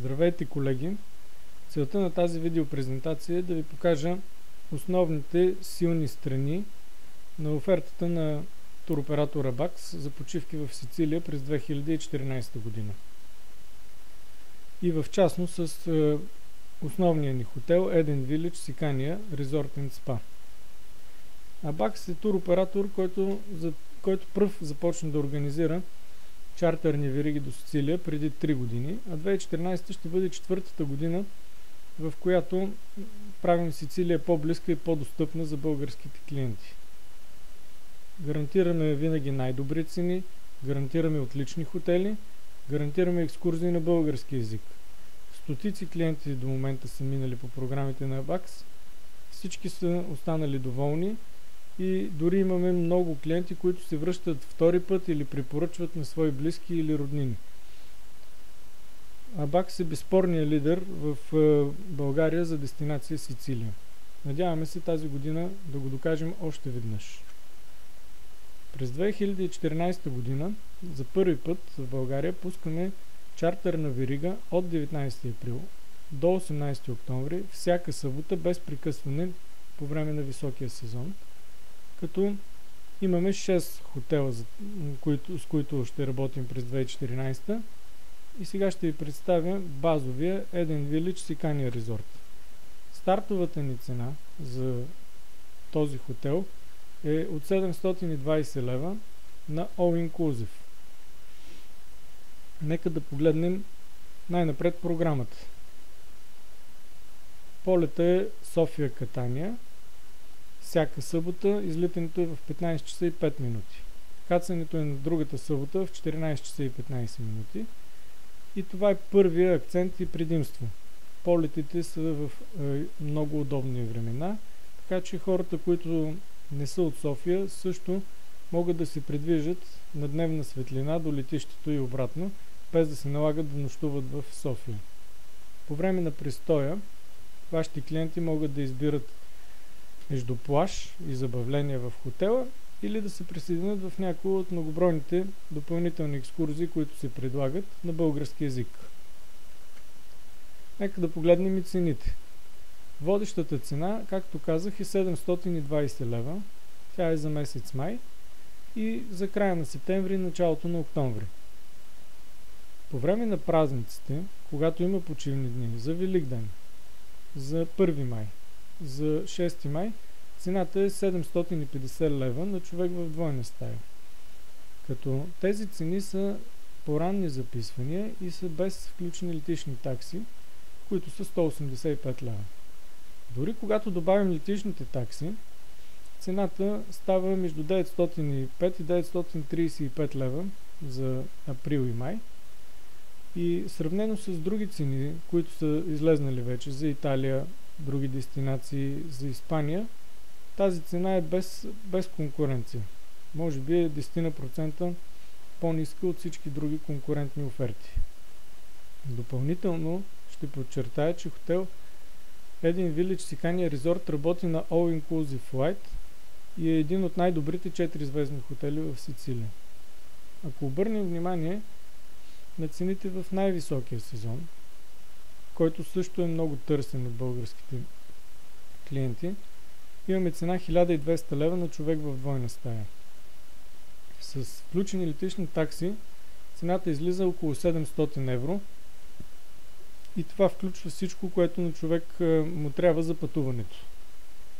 Здравейте, колеги! Целта на тази видеопрезентация е да ви покажа основните силни страни на офертата на туроператора Bax за почивки в Сицилия през 2014 година. И в частност с основния ни хотел Eden Village Sicania Resort and Spa. Bax е туроператор, който пръв започна да организира чартерни вериги до Сицилия преди 3 години, а 2014 ще бъде четвъртата година, в която правим Сицилия по-близка и по-достъпна за българските клиенти. Гарантираме винаги най-добри цени, гарантираме отлични хотели, гарантираме екскурзии на български език. Стотици клиенти до момента са минали по програмите на Bax, всички са останали доволни и дори имаме много клиенти, които се връщат втори път или препоръчват на свои близки или роднини. Bax е безспорният лидер в България за дестинация Сицилия. Надяваме се тази година да го докажем още веднъж. През 2014 година за първи път в България пускаме чартерна верига от 19 април до 18 октомври всяка събота без прекъсване по време на високия сезон, като имаме 6 хотела, с които ще работим през 2014 и сега ще ви представя базовия Eden Village Sicania Resort. Стартовата ни цена за този хотел е от 720 лева на All Inclusive. Нека да погледнем най-напред програмата. Полета е София-Катания. Всяка събота излитането е в 15 часа и 5 минути. Кацането е на другата събота в 14 часа и 15 минути. И това е първия акцент и предимство. Полетите са в много удобни времена, така че хората, които не са от София, също могат да се придвижат на дневна светлина до летището и обратно, без да се налагат да нощуват в София. По време на престоя, вашите клиенти могат да избират между плаж и забавления в хотела или да се присъединят в някои от многобройните допълнителни екскурзии, които се предлагат на български език. Нека да погледнем и цените. Водещата цена, както казах, е 720 лева. Тя е за месец май и за края на септември и началото на октомври. По време на празниците, когато има почивни дни за Великден, за 1 май, за 6 май, цената е 750 лева на човек в двойна стая. Като тези цени са по ранни записвания и са без включени летищни такси, които са 185 лева. Дори когато добавим летищните такси, цената става между 905 и 935 лева за април и май. И сравнено с други цени, които са излезнали вече за Италия, други дестинации, за Испания, тази цена е без конкуренция. Може би е 10% по-ниска от всички други конкурентни оферти. Допълнително ще подчертая, че хотел Eden Village Sicania Resort работи на All Inclusive Flight и е един от най-добрите 4-звездни хотели в Сицилия. Ако обърнем внимание на цените в най-високия сезон, който също е много търсен от българските клиенти, имаме цена 1200 лева на човек в двойна стая. С включени летищни такси цената излиза около 700 евро и това включва всичко, което на човек му трябва за пътуването,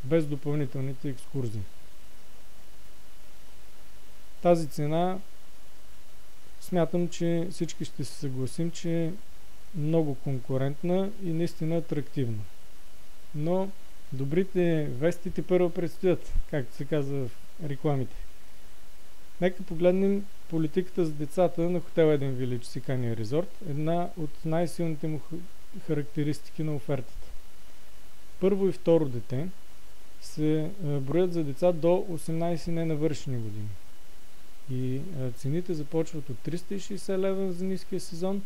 без допълнителните екскурзии. Тази цена смятам, че всички ще се съгласим, че е много конкурентна и наистина атрактивна. Но добрите вестите първо предстоят, както се казва в рекламите. Нека погледнем политиката за децата на хотел Eden Village Sicania Resort, една от най-силните му характеристики на офертата. Първо и второ дете се броят за деца до 18 ненавършени години. И цените започват от 360 лева за ниския сезон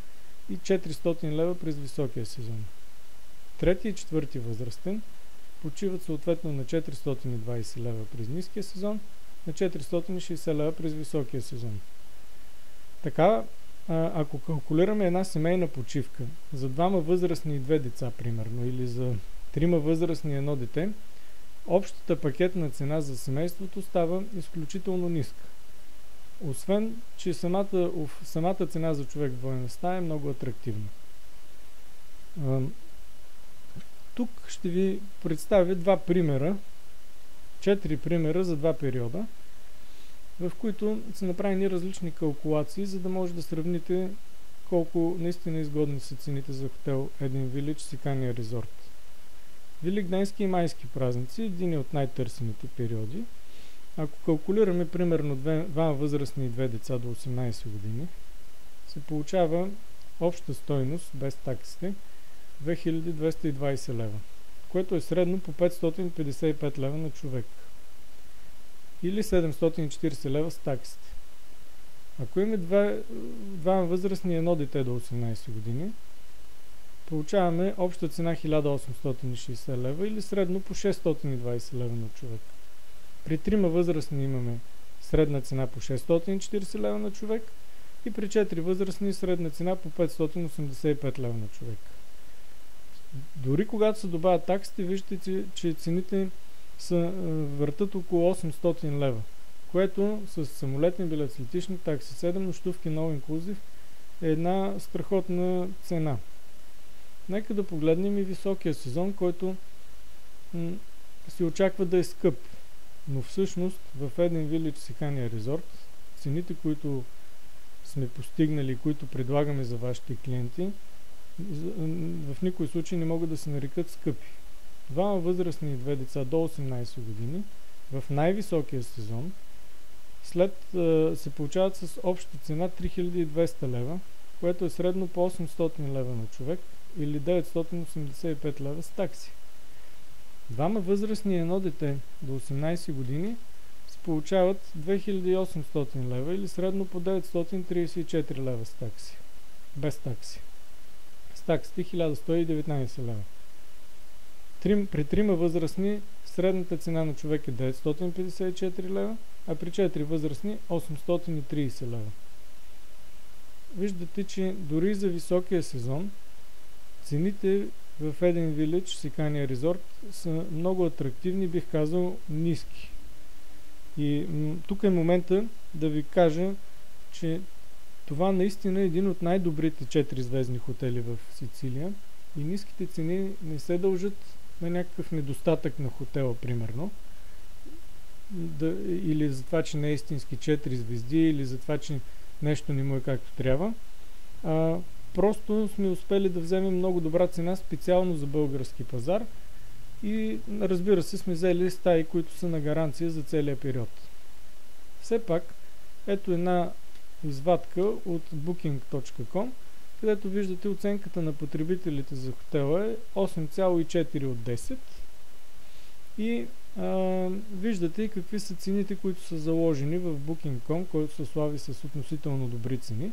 и 400 лева през високия сезон. Трети и четвърти възрастен почиват съответно на 420 лева през ниския сезон, на 460 лева през високия сезон. Така ако калкулираме една семейна почивка за двама възрастни и две деца, примерно, или за трима възрастни и едно дете, общата пакетна цена за семейството става изключително ниска. Освен, че самата цена за човек в двойна стая е много атрактивна. Тук ще ви представя 4 примера за 2 периода, в които са направени различни калкулации, за да може да сравните колко наистина изгодни са цените за хотел Един Вилидж Сикания Резорт. Великденски и майски празници, един от най-търсените периоди. Ако калкулираме примерно двама възрастни и две деца до 18 години, се получава обща стойност без таксите 2220 лева, което е средно по 555 лева на човек или 740 лева с таксите. Ако имаме двама възрастни и едно дете до 18 години, получаваме обща цена 1860 лева или средно по 620 лева на човек. При трима възрастни имаме средна цена по 640 лева на човек и при 4 възрастни средна цена по 585 лева на човек. Дори когато се добавят таксите, виждате, че цените въртат около 800 лева, което с самолетни билет, с летищни такси, 7 нощувки no inclusive е една страхотна цена. Нека да погледнем и високия сезон, който се очаква да е скъп. Но всъщност в Един Вилидж Сикания Резорт цените, които сме постигнали, които предлагаме за вашите клиенти, в никой случай не могат да се нарекат скъпи. Двама възрастни и две деца до 18 години в най-високия сезон се получават с обща цена 3200 лева, което е средно по 800 лева на човек или 985 лева с такси. Двама възрастни и едно дете до 18 години се получават 2800 лева или средно по 934 лева с такси. Без такси. С таксите 1119 лева. При трима възрастни средната цена на човек е 954 лева, а при 4 възрастни 830 лева. Виждате, че дори за високия сезон цените в Един Вилидж Сикания Резорт са много атрактивни, бих казал ниски. И тук е момента да ви кажа, че това наистина е един от най-добрите 4-звездни хотели в Сицилия и ниските цени не се дължат на някакъв недостатък на хотела, примерно, или за това, че не е истински 4 звезди, или за това, че нещо не му е както трябва. Просто сме успели да вземем много добра цена специално за български пазар и разбира се сме взели стаи, които са на гаранция за целия период. Все пак, ето една извадка от booking.com, където виждате оценката на потребителите за хотела е 8,4 от 10 и виждате и какви са цените, които са заложени в Booking.com, който се слави с относително добри цени.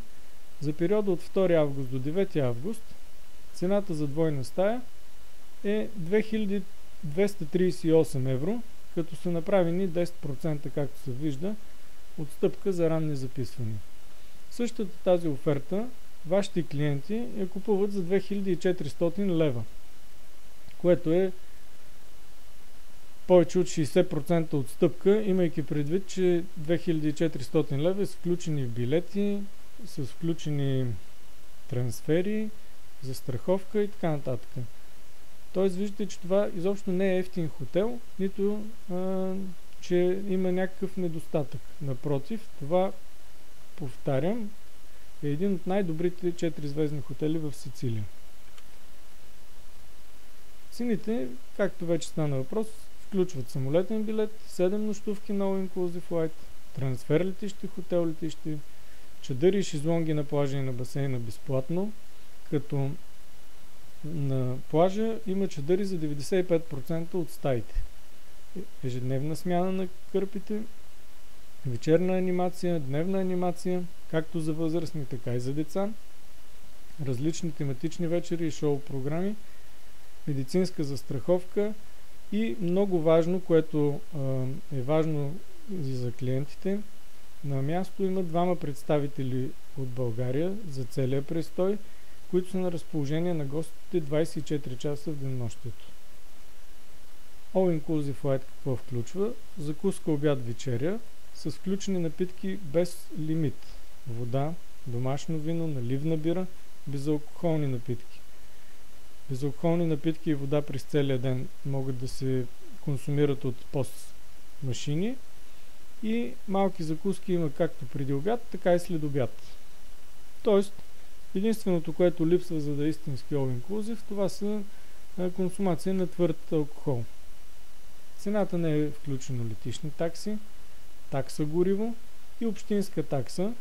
За периода от 2 август до 9 август цената за двойна стая е 2238 евро, като са направени 10%, както се вижда, отстъпка за ранни записвания. Същата тази оферта вашите клиенти я купуват за 2400 лева, което е повече от 60% отстъпка, имайки предвид, че 2400 лева са включени в билети, са включени трансфери, застраховка и така нататък. Тоест виждате, че това изобщо не е евтин хотел, нито че има някакъв недостатък. Напротив, това, повтарям, е един от най-добрите 4-звездни хотели в Сицилия. Цените, както вече стана въпрос, включват самолетен билет, 7 нощувки no inclusive flight, трансфер летище, хотел летище, чадъри и шезлонги на плажа и на басейна безплатно, като на плажа има чадъри за 95% от стаите. Ежедневна смяна на кърпите, вечерна анимация, дневна анимация, както за възрастни, така и за деца, различни тематични вечери и шоу програми, медицинска застраховка и много важно, което е важно и за клиентите, На място има двама представители от България за целия престой, които са на разположение на гостите 24 часа в денонощието. All Inclusive Flight какво включва? Закуска, обяд, вечеря с включени напитки без лимит. Вода, домашно вино, наливна бира, безалкохолни напитки. Безалкохолни напитки и вода през целия ден могат да се консумират от пост машини и малки закуски има както преди обяд, така и след обяд. Тоест, единственото, което липсва, за да е истински all inclusive, това са консумация на твърд алкохол. Цената не е включено летищни такси, такса гориво и общинска такса.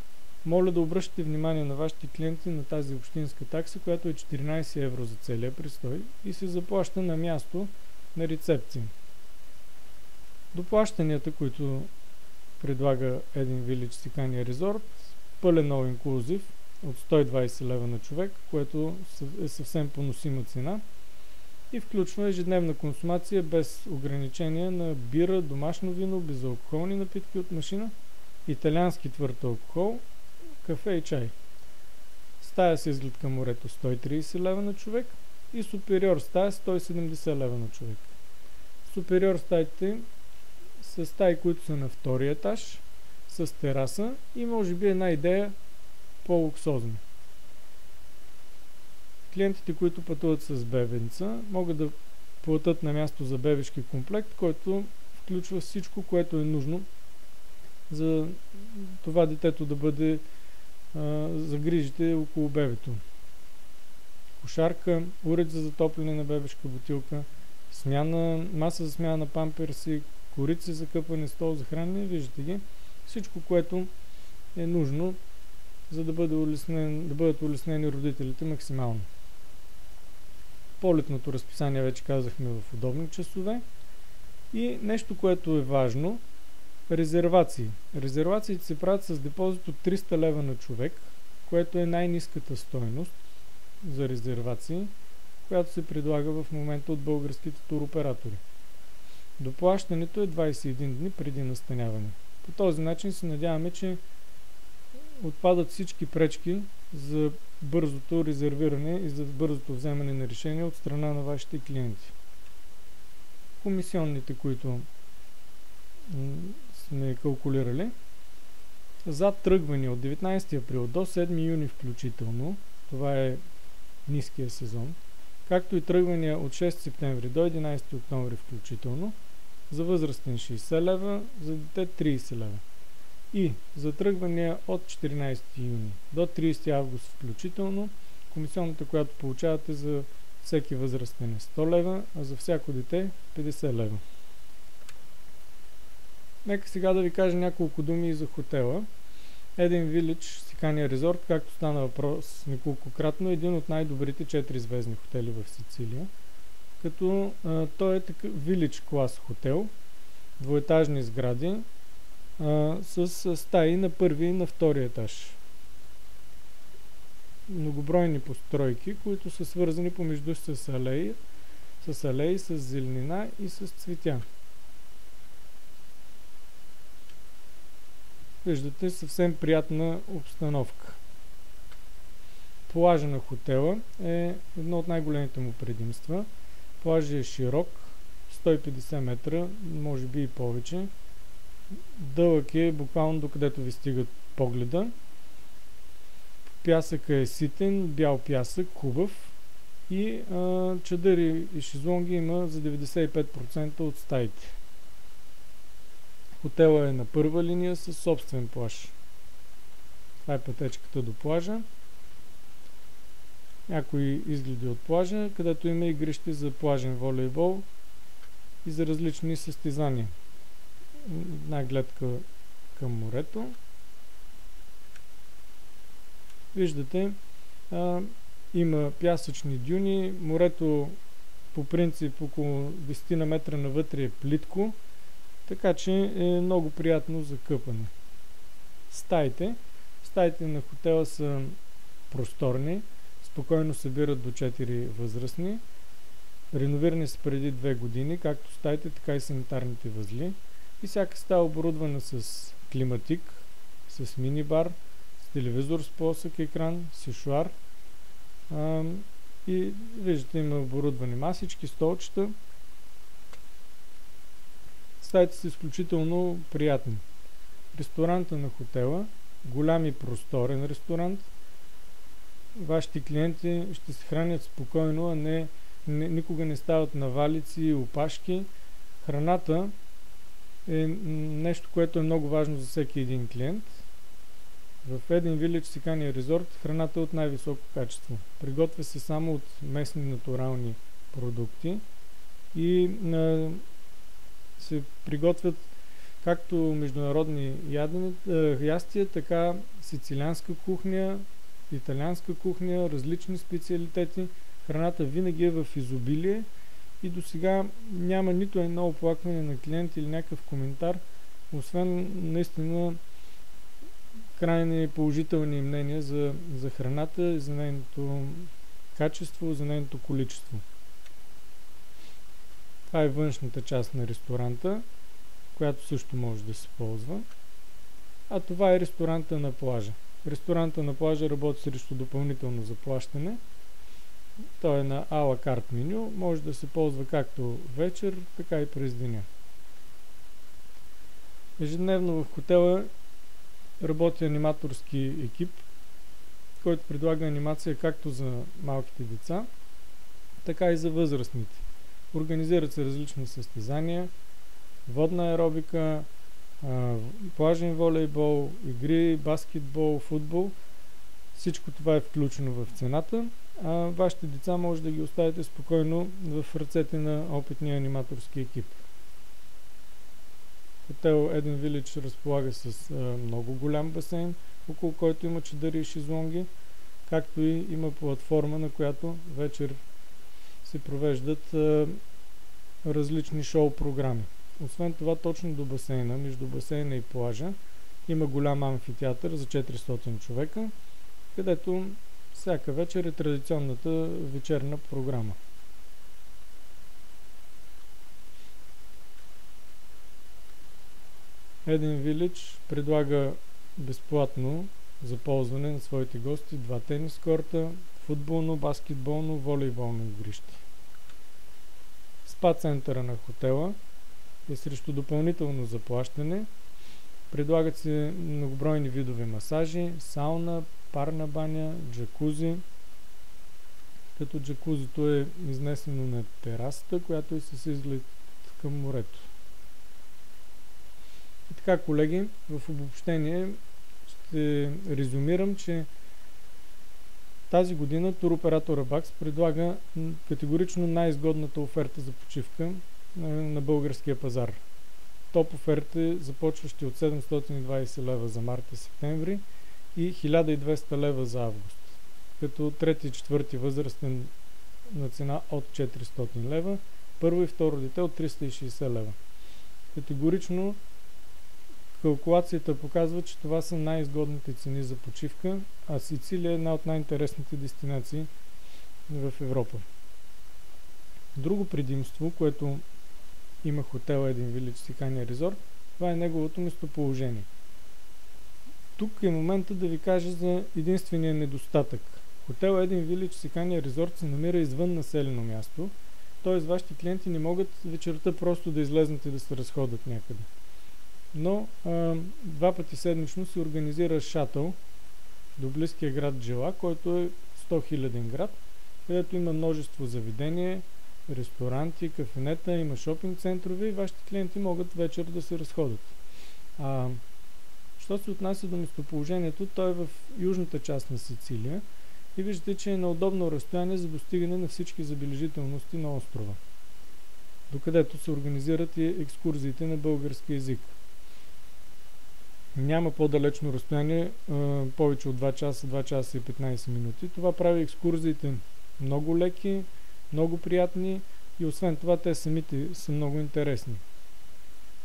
Моля да обръщате внимание на вашите клиенти на тази общинска такса, която е 14 евро за целия престой и се заплаща на място на рецепция. Доплащанията, които предлага Eden Village Sicania Resort, пълен all inclusive от 120 лева на човек, което е съвсем поносима цена и включва ежедневна консумация без ограничения на бира, домашно вино, безалкохолни напитки от машина, италиански твърд алкохол, кафе и чай. Стая с изглед към морето 130 лева на човек и супериор стая 170 лева на човек. Супериор стаите са стаи, които са на втория етаж, с тераса и може би една идея по-луксозни. Клиентите, които пътуват с бебенца, могат да платят на място за бебешки комплект, който включва всичко, което е нужно за това детето да бъде загрижите около бебето. Кошарка, уред за затопляне на бебешка бутилка, маса за смяна на памперси, корици за къпане, стол за хранене, виждате ги. Всичко, което е нужно, за да бъдат улеснени родителите максимално. Полетното разписание вече казахме в удобни часове. И нещо, което е важно, резервации. Резервациите се правят с депозит от 300 лева на човек, което е най-ниската стойност за резервации, която се предлага в момента от българските туроператори. Доплащането е 21 дни преди настаняване. По този начин се надяваме, че отпадат всички пречки за бързото резервиране и за бързото вземане на решение от страна на вашите клиенти. Комисионните, които сме калкулирали, за тръгване от 19 април до 7 юни включително, това е ниския сезон, както и тръгвания от 6 септември до 11 октомври включително, за възрастен 60 лева, за дете 30 лева. И за тръгвания от 14 юни до 30 август включително, комисионната, която получавате за всеки възрастен е 100 лева, а за всяко дете 50 лева. Нека сега да ви кажа няколко думи и за хотела. Eden Village Sicania Resort, както стана въпрос неколкократно, е един от най-добрите 4-звездни хотели в Сицилия. Като той е такъв Village клас хотел, двоетажни сгради, с стаи на първи и на втори етаж. Многобройни постройки, които са свързани помежду с алеи, с зеленина и с цветя. Виждате съвсем приятна обстановка. Плажа на хотела е едно от най-големите му предимства. Плажът е широк, 150 метра, може би и повече. Дълъг е буквално докъдето ви стигат погледа. Пясъка е ситен, бял пясък, хубав. И чадъри и шезлонги има за 95% от стаите. Хотела е на първа линия със собствен плаж. Това е пътечката до плажа. Някои изгледи от плажа, където има игрище за плажен волейбол и за различни състезания. Една гледка към морето. Виждате, има пясъчни дюни. Морето по принцип около 10 на метра навътре е плитко, така че е много приятно за къпане. Стаите на хотела са просторни, спокойно събират до 4 възрастни. Реновирани са преди 2 години, както стаите, така и санитарните възли. И всяка стая е оборудвана с климатик, с мини-бар, с телевизор с плосък екран, сешоар. И виждате, има оборудвани масички, столчета. Стаите са изключително приятни. Ресторанта на хотела, голям и просторен ресторант. Вашите клиенти ще се хранят спокойно, а никога не стават навалици и опашки. Храната е нещо, което е много важно за всеки един клиент. В Eden Village Sicania Resort храната е от най-високо качество. Приготвя се само от местни натурални продукти и се приготвят както международни ястия, така сицилианска кухня, италианска кухня, различни специалитети. Храната винаги е в изобилие и до сега няма нито едно оплакване на клиент или някакъв коментар, освен наистина крайни положителни мнения за храната, за нейното качество, за нейното количество. Това е външната част на ресторанта, която също може да се ползва. А това е ресторанта на плажа. Ресторанта на плажа работи срещу допълнително заплащане. Той е на ала карт меню. Може да се ползва както вечер, така и през деня. Ежедневно в хотела работи аниматорски екип, който предлага анимация както за малките деца, така и за възрастните. Организират се различни състезания, водна аеробика, плажен волейбол, игри, баскетбол, футбол. Всичко това е включено в цената, а вашите деца може да ги оставите спокойно в ръцете на опитния аниматорски екип. Хотел Eden Village разполага с много голям басейн, около който има чадъри и шезлонги, както и има платформа, на която вечер се провеждат различни шоу програми. Освен това, точно до басейна, между басейна и плажа, има голям амфитеатър за 400 човека, където всяка вечер е традиционната вечерна програма. Eden Village предлага безплатно за ползване на своите гости 2 тенис корта, футболно, баскетболно, волейболно игрище. Спа центъра на хотела е срещу допълнително заплащане. Предлагат се многобройни видове масажи, сауна, парна баня, джакузи. Като джакузито е изнесено на терасата, която е с изглед към морето. И така, колеги, в обобщение ще резюмирам, че тази година туроператора БАКС предлага категорично най-изгодната оферта за почивка на българския пазар. Топ оферти, започващи от 720 лева за март и септември и 1200 лева за август. Като трети и четвърти възрастен на цена от 400 лева, първо и второ дете от 360 лева. Категорично калкулацията показва, че това са най-изгодните цени за почивка, а Сицилия е една от най-интересните дестинации в Европа. Друго предимство, което има хотел Eden Village Sicania Resort, това е неговото местоположение. Тук е момента да ви кажа за единствения недостатък. Хотел Eden Village Sicania Resort се намира извън населено място, т.е. вашите клиенти не могат вечерта просто да излезнат и да се разходят някъде. Но 2 пъти седмично се организира шатъл до близкия град Джела, който е 100 000 град, където има множество заведения, ресторанти, кафенета, има шопинг центрове и вашите клиенти могат вечер да се разходят. Що се отнася до местоположението, то е в южната част на Сицилия и виждате, че е на удобно разстояние за достигане на всички забележителности на острова, докъдето се организират и екскурзиите на български език. Няма по-далечно разстояние, повече от 2 часа и 15 минути. Това прави екскурзиите много леки, много приятни и освен това те самите са много интересни.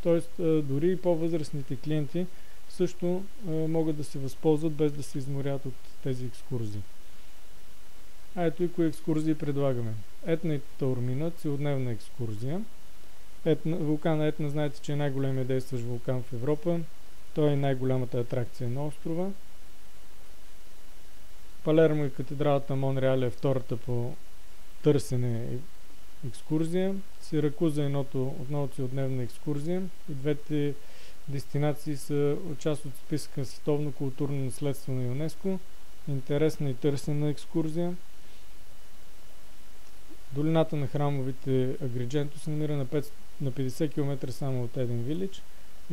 Тоест дори и по-възрастните клиенти също могат да се възползват без да се изморят от тези екскурзии. А ето и кои екскурзии предлагаме. Етна и Таурмина, целодневна екскурзия. Вулкана Етна, знаете, че е най-големият действащ вулкан в Европа. Той е най-голямата атракция на острова. Палермо и катедралата Монреал е втората по търсене екскурзия. Сиракуза е отново целодневна екскурзия. И двете дестинации са част от списъка Световно културно наследство на ЮНЕСКО. Интересна и търсена екскурзия. Долината на храмовите Агридженто се намира на 50 км само от Еден Вилидж.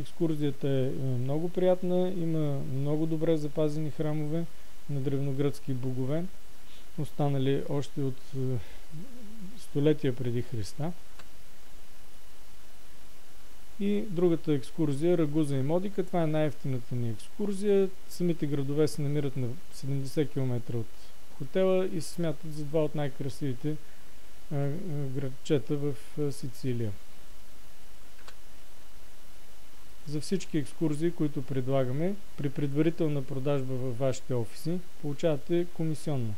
Екскурзията е много приятна, има много добре запазени храмове на древногръцки богове, останали още от столетия преди Христа. И другата екскурзия, Рагуза и Модика, това е най-евтината ни екскурзия. Самите градове се намират на 70 км от хотела и се смятат за два от най-красивите градчета в Сицилия. За всички екскурзии, които предлагаме, при предварителна продажба във вашите офиси, получавате комисионна.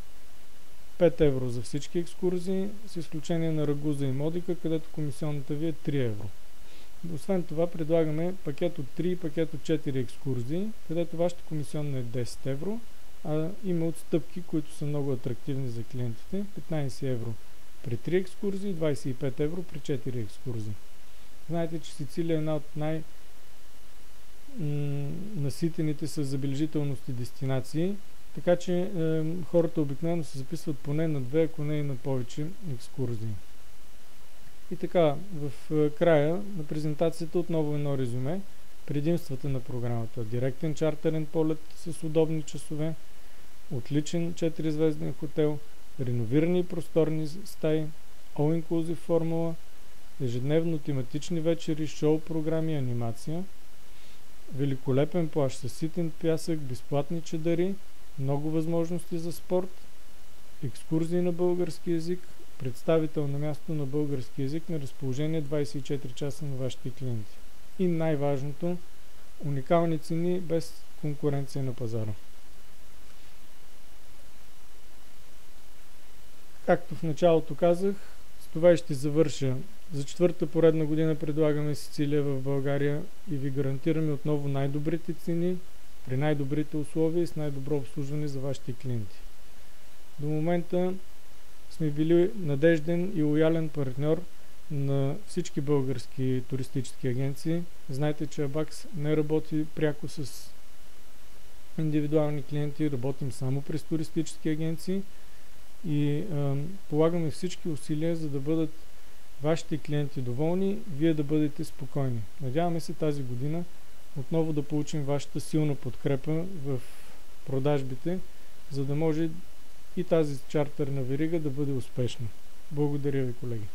5 евро за всички екскурзии, с изключение на Рагуза и Модика, където комисионната ви е 3 евро. Освен това, предлагаме пакет от 3 и пакет от 4 екскурзии, където вашата комисионна е 10 евро, а има отстъпки, които са много атрактивни за клиентите. 15 евро при 3 екскурзии, 25 евро при 4 екскурзии. Знаете, че Сицилия е една от наситените с забележителности дестинации, така че хората обикновено се записват поне на 2, ако не и на повече екскурзии. И така, в края на презентацията отново едно резюме. Предимствата на програмата: директен чартерен полет с удобни часове, отличен 4-звезден хотел, реновирани и просторни стаи, all-inclusive формула, ежедневно тематични вечери, шоу програми, анимация, великолепен плаж със ситен пясък, безплатни чадъри, много възможности за спорт, екскурзии на български език, представител на място на български език на разположение 24 часа на вашите клиенти. И най-важното, уникални цени без конкуренция на пазара. Както в началото казах, с това и ще завърша. За 4-та поредна година предлагаме Сицилия в България и ви гарантираме отново най-добрите цени, при най-добрите условия и с най-добро обслужване за вашите клиенти. До момента сме били надежден и лоялен партньор на всички български туристически агенции. Знаете, че Абакс не работи пряко с индивидуални клиенти, работим само през туристически агенции и полагаме всички усилия, за да бъдат вашите клиенти доволни, вие да бъдете спокойни. Надяваме се тази година отново да получим вашата силна подкрепа в продажбите, за да може и тази чартерна верига да бъде успешна. Благодаря ви, колеги!